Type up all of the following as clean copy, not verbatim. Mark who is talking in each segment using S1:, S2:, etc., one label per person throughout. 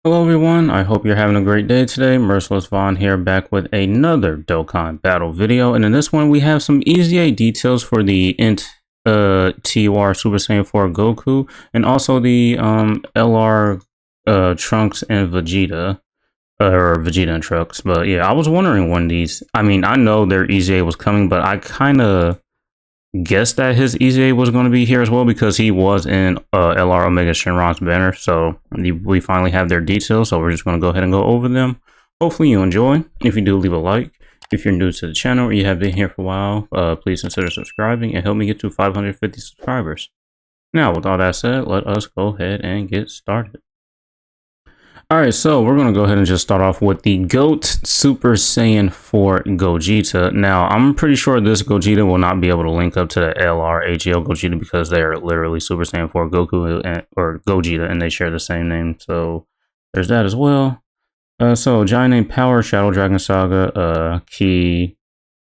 S1: Hello everyone, I hope you're having a great day today. Merciless Vaughn here, back with another Dokkan battle video, and in this one we have some EZA details for the INT TUR Super Saiyan 4 Goku, and also the LR Trunks and Vegeta, or Vegeta and Trunks. But yeah, I was wondering when these, I know their EZA was coming, but I kind of guessed that his EZA was going to be here as well because he was in LR Omega Shenron's banner. So we finally have their details, so we're just going to go ahead and go over them. Hopefully you enjoy. If you do, leave a like. If you're new to the channel or you have been here for a while, please consider subscribing and help me get to 550 subscribers. Now, with all that said, let us go ahead and get started. Alright, so we're going to go ahead and just start off with the GOAT Super Saiyan 4 Gogeta. Now, I'm pretty sure this Gogeta will not be able to link up to the LR AGL Gogeta because they're literally Super Saiyan 4 Goku or Gogeta, and they share the same name. So there's that as well. So giant name Power, Shadow Dragon Saga, Key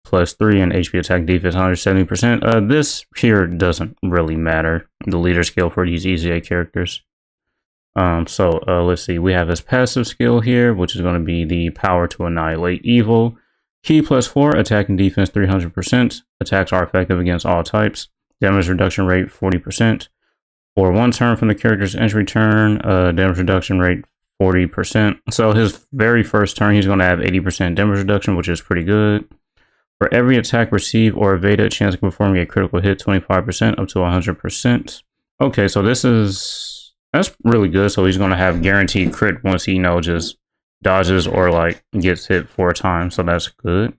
S1: +3 and HP attack defense 170%. This here doesn't really matter, the leader skill for these EZA characters. Let's see, we have his passive skill here, which is going to be the power to annihilate evil. Key +4, attack and defense 300%. Attacks are effective against all types. Damage reduction rate 40%. For one turn from the character's entry turn, damage reduction rate 40%. So his very first turn, he's going to have 80% damage reduction, which is pretty good. For every attack received or evaded, chance of performing a critical hit 25% up to 100%. Okay, so that's really good. So he's going to have guaranteed crit once he, just dodges or like gets hit 4 times. So that's good.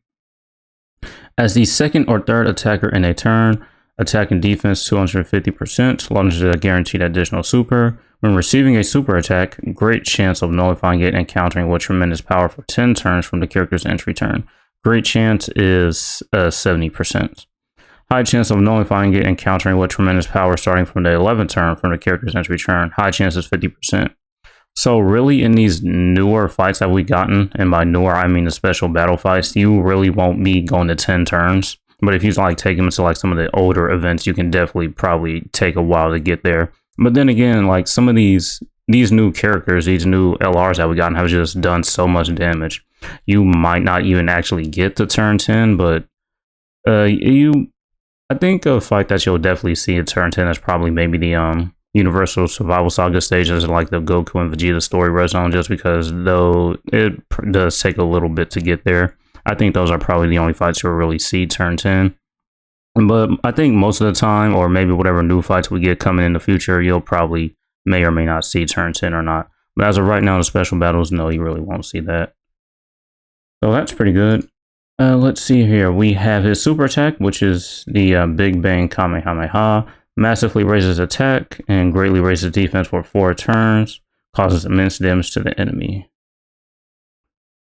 S1: As the second or third attacker in a turn, attack and defense 250%, launches a guaranteed additional super. When receiving a super attack, great chance of nullifying it and countering with tremendous power for 10 turns from the character's entry turn. Great chance is 70%. High chance of nullifying it and countering with tremendous power starting from the 11th turn from the character's entry turn. High chance is 50%. So really in these newer fights that we've gotten, and by newer I mean the special battle fights, you really won't be going to 10 turns. But if you like take them to like some of the older events, you can definitely probably take a while to get there. But then again, like some of these new characters, these new LRs that we gotten have just done so much damage. You might not even actually get to turn 10, but I think a fight that you'll definitely see at turn 10 is probably maybe the Universal Survival Saga stages, like the Goku and Vegeta story red zone, just because though it does take a little bit to get there. I think those are probably the only fights you'll really see turn 10. But I think most of the time, or maybe whatever new fights we get coming in the future, you'll probably may or may not see turn 10 or not. But as of right now, the special battles, no, you really won't see that. So that's pretty good. Let's see here. We have his super attack, which is the Big Bang Kamehameha. Massively raises attack and greatly raises defense for 4 turns. Causes immense damage to the enemy.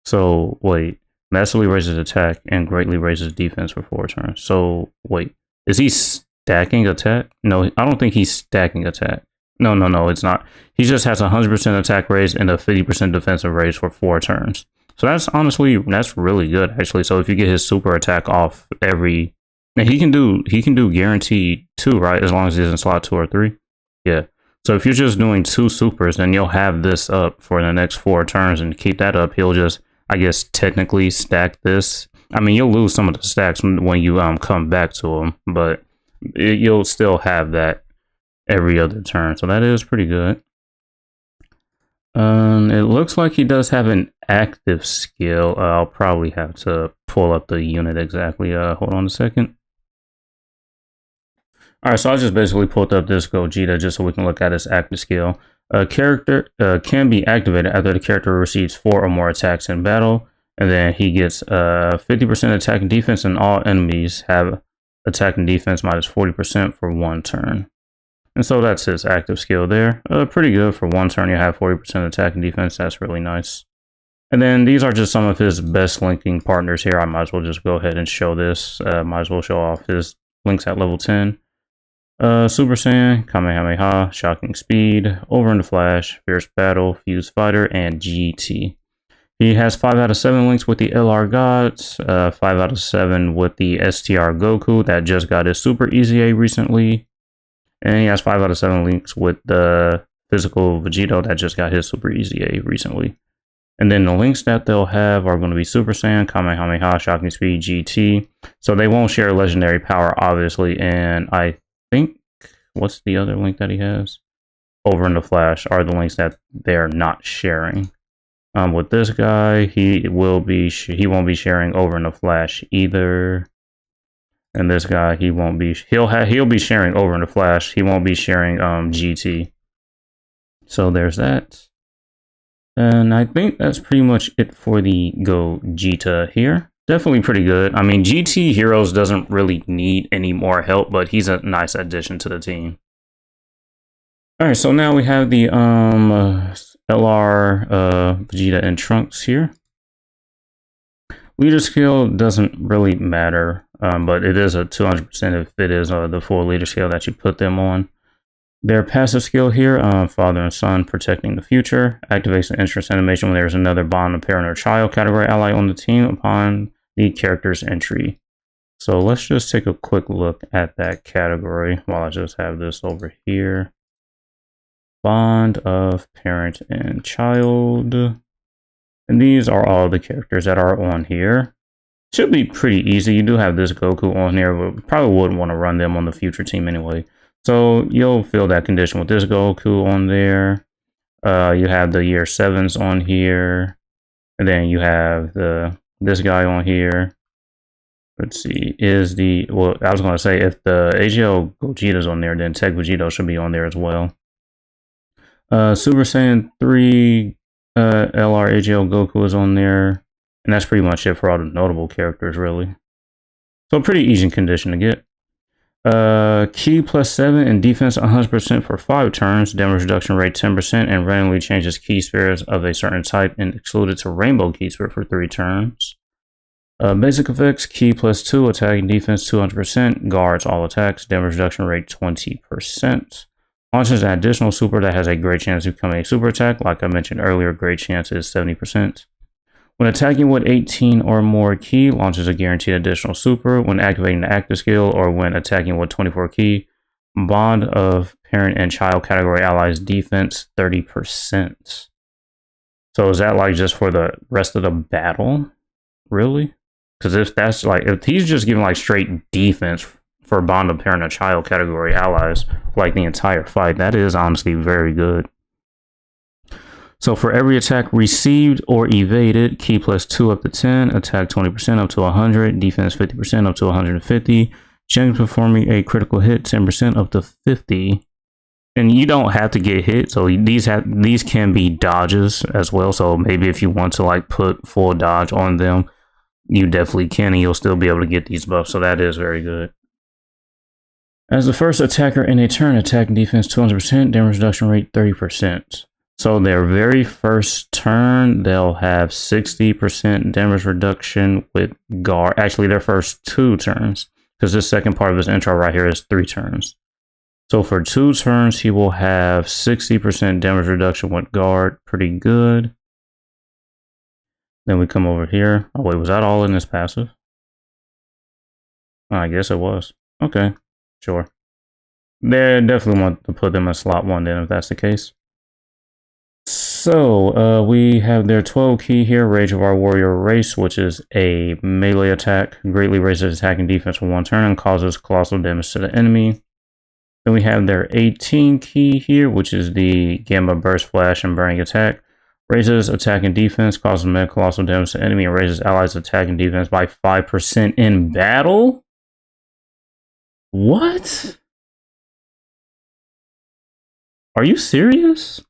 S1: So, wait. Massively raises attack and greatly raises defense for 4 turns. So, wait. Is he stacking attack? No, I don't think he's stacking attack. No, it's not. He just has 100% attack raise and a 50% defensive raise for 4 turns. So that's really good actually. So if you get his super attack off every, and he can do guaranteed 2, right? As long as he's in slot 2 or 3. Yeah. So if you're just doing 2 supers, then you'll have this up for the next 4 turns, and keep that up. He'll just, I guess, technically stack this. I mean, you'll lose some of the stacks when you come back to him, but you'll still have that every other turn. So that is pretty good. It looks like he does have an active skill. I'll probably have to pull up the unit exactly. Hold on a second. Alright, so I just basically pulled up this Gogeta just so we can look at his active skill. A character can be activated after the character receives 4 or more attacks in battle, and then he gets 50% attack and defense, and all enemies have attack and defense minus 40% for 1 turn. And so that's his active skill there. Pretty good for 1 turn. You have 40% attack and defense. That's really nice. And then these are just some of his best linking partners here. I might as well just go ahead and show this. Might as well show off his links at level 10. Super Saiyan, Kamehameha, Shocking Speed, Over in the Flash, Fierce Battle, Fuse Fighter, and GT. He has 5 out of 7 links with the LR Gods, 5 out of 7 with the STR Goku that just got his Super EZA recently. And he has 5 out of 7 links with the physical Vegeta that just got his Super EZA recently. And then the links that they'll have are going to be Super Saiyan, Kamehameha, Shocking Speed, GT. So they won't share legendary power, obviously. And I think, what's the other link that he has? Over in the Flash are the links that they're not sharing. With this guy, he won't be sharing over in the Flash either. And this guy, he'll be sharing over in the Flash. He won't be sharing GT. So there's that. And I think that's pretty much it for the Gogeta here. Definitely pretty good. I mean, GT Heroes doesn't really need any more help, but he's a nice addition to the team. Alright, so now we have the LR Vegeta and Trunks here. Leader skill doesn't really matter, but it is a 200% if it is the full leader skill that you put them on. Their passive skill here, Father and Son Protecting the Future, activates the entrance animation when there is another bond of parent or child category ally on the team upon the character's entry. So let's just take a quick look at that category while I just have this over here. Bond of parent and child. And these are all the characters that are on here. Should be pretty easy. You do have this Goku on here, but probably wouldn't want to run them on the future team anyway. So you'll feel that condition with this Goku on there. You have the year 7s on here. And then you have this guy on here. Let's see, I was going to say, if the AGL Gogeta's on there, then Tech Vegeta should be on there as well. Super Saiyan 3 LR AGL Goku is on there. And that's pretty much it for all the notable characters, really. So pretty easy condition to get. Ki +7 and defense 100% for 5 turns, damage reduction rate 10%, and randomly changes Ki spheres of a certain type and excluded to Rainbow Ki sphere for 3 turns. Basic effects, Ki +2, attack and defense 200%, guards all attacks, damage reduction rate 20%. Launches an additional super that has a great chance to become a super attack. Like I mentioned earlier, great chance is 70%. When attacking with 18 or more Ki, launches a guaranteed additional super. When activating the active skill or when attacking with 24 Ki, bond of parent and child category allies defense 30%. So is that like just for the rest of the battle? Really? Because if he's just giving like straight defense for bond of parent and child category allies, like the entire fight, that is honestly very good. So for every attack received or evaded, Ki +2 up to 10, attack 20% up to 100, defense 50% up to 150, chance performing a critical hit 10% up to 50. And you don't have to get hit, so these can be dodges as well. So maybe if you want to like put full dodge on them, you definitely can, and you'll still be able to get these buffs. So that is very good. As the first attacker in a turn, attack and defense 200%, damage reduction rate 30%. So their very first turn, they'll have 60% damage reduction with guard. Actually, their first 2 turns, because this second part of his intro right here is 3 turns. So for 2 turns, he will have 60% damage reduction with guard. Pretty good. Then we come over here. Oh wait, was that all in this passive? I guess it was. Okay, sure. They definitely want to put them in slot 1 then if that's the case. So, we have their 12 Ki here, Rage of Our Warrior Race, which is a melee attack, greatly raises attack and defense for 1 turn and causes colossal damage to the enemy. Then we have their 18 Ki here, which is the Gamma Burst Flash and Burning Attack, raises attack and defense, causes mega colossal damage to the enemy, and raises allies attack and defense by 5% in battle? What? Are you serious?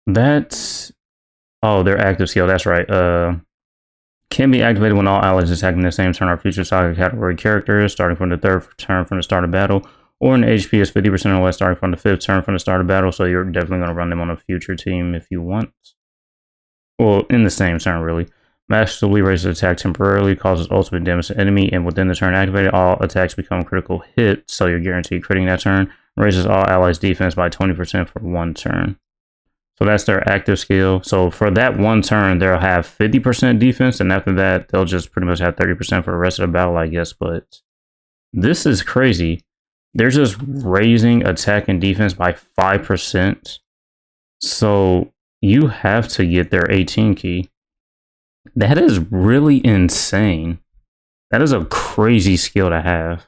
S1: That's... Oh, their active skill, that's right. Can be activated when all allies attacking the same turn are future saga category characters, starting from the 3rd turn from the start of battle, or an HP is 50% or less starting from the 5th turn from the start of battle, so you're definitely going to run them on a future team if you want. Well, in the same turn, really. Massively raises attack temporarily, causes ultimate damage to enemy, and within the turn activated, all attacks become critical hits, so you're guaranteed critting that turn. Raises all allies defense by 20% for 1 turn. So that's their active skill. So for that one turn, they'll have 50% defense, and after that, they'll just pretty much have 30% for the rest of the battle, I guess. But this is crazy. They're just raising attack and defense by 5%. So you have to get their 18 key. That is really insane. That is a crazy skill to have.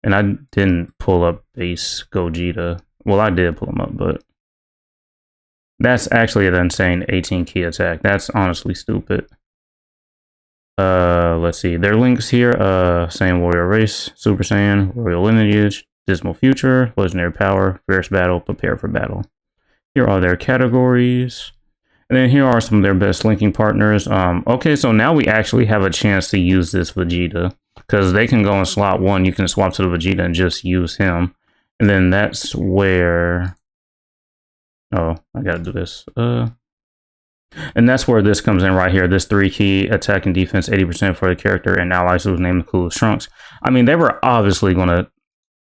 S1: And I didn't pull up base Gogeta. Well, I did pull them up, but that's actually an insane 18 key attack. That's honestly stupid. Let's see. Their links here, Saiyan Warrior Race, Super Saiyan, Royal Lineage, Dismal Future, Legendary Power, Fierce Battle, Prepare for Battle. Here are their categories. And then here are some of their best linking partners. Okay, so now we actually have a chance to use this Vegeta. Because they can go in slot 1, you can swap to the Vegeta and just use him. And then that's where... Oh, I gotta do this. And that's where this comes in right here. This 3 key attack and defense, 80% for the character and allies whose name includes Trunks. I mean, they were obviously going to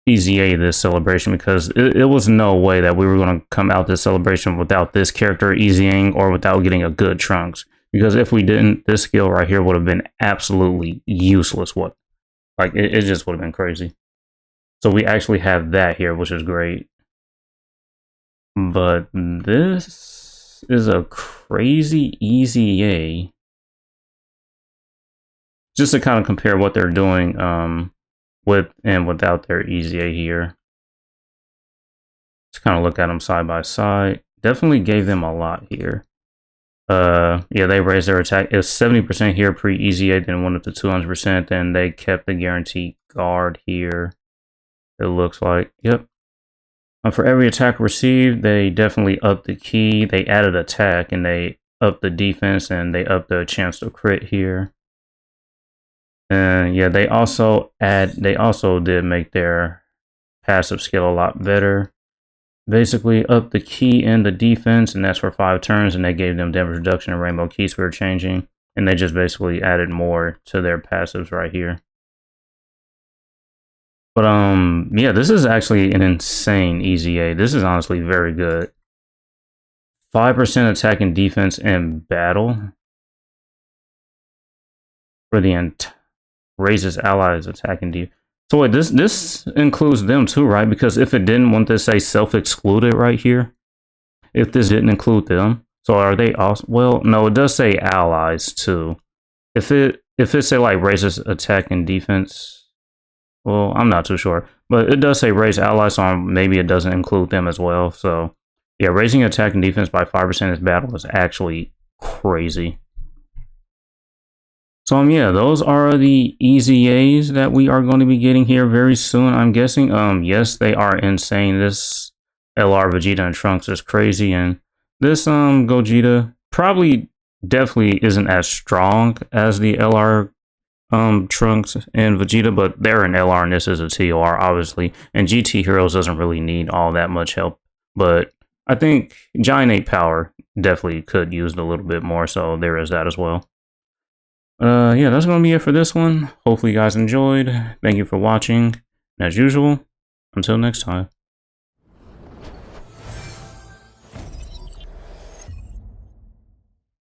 S1: EZA this celebration because it was no way that we were going to come out this celebration without this character EZAing or without getting a good Trunks. Because if we didn't, this skill right here would have been absolutely useless. Like, it just would have been crazy. So we actually have that here, which is great. But this is a crazy EZA. Just to kind of compare what they're doing with and without their EZA here. Just kind of look at them side by side. Definitely gave them a lot here. Yeah, they raised their attack. It was 70% here pre-EZA, then went up to 200%. Then they kept the guaranteed guard here. It looks like, yep. For every attack received, they definitely upped the key. They added attack and they upped the defense and they upped the chance to crit here. And yeah, they also did make their passive skill a lot better. Basically upped the key and the defense, and that's for 5 turns, and they gave them damage reduction and rainbow key sphere changing. And they just basically added more to their passives right here. But yeah, this is actually an insane EZA. This is honestly very good. 5% attack and defense in battle for the raises allies attack and defense. So wait, this includes them too, right? Because if it didn't, want to say self-excluded right here? If this didn't include them, so are they also? Well, no, it does say allies too. If it say like raises attack and defense. Well, I'm not too sure, but it does say raise allies, so maybe it doesn't include them as well. So, yeah, raising attack and defense by 5% in this battle is actually crazy. So, yeah, those are the EZAs that we are going to be getting here very soon, I'm guessing. Yes, they are insane. This LR Vegeta and Trunks is crazy, and this Gogeta definitely isn't as strong as the LR Trunks and Vegeta, but they're an LR and this is a TUR, obviously. And GT Heroes doesn't really need all that much help. But I think Giant 8 Power definitely could use a little bit more, so there is that as well. Yeah, that's going to be it for this one. Hopefully you guys enjoyed. Thank you for watching. And as usual, until next time.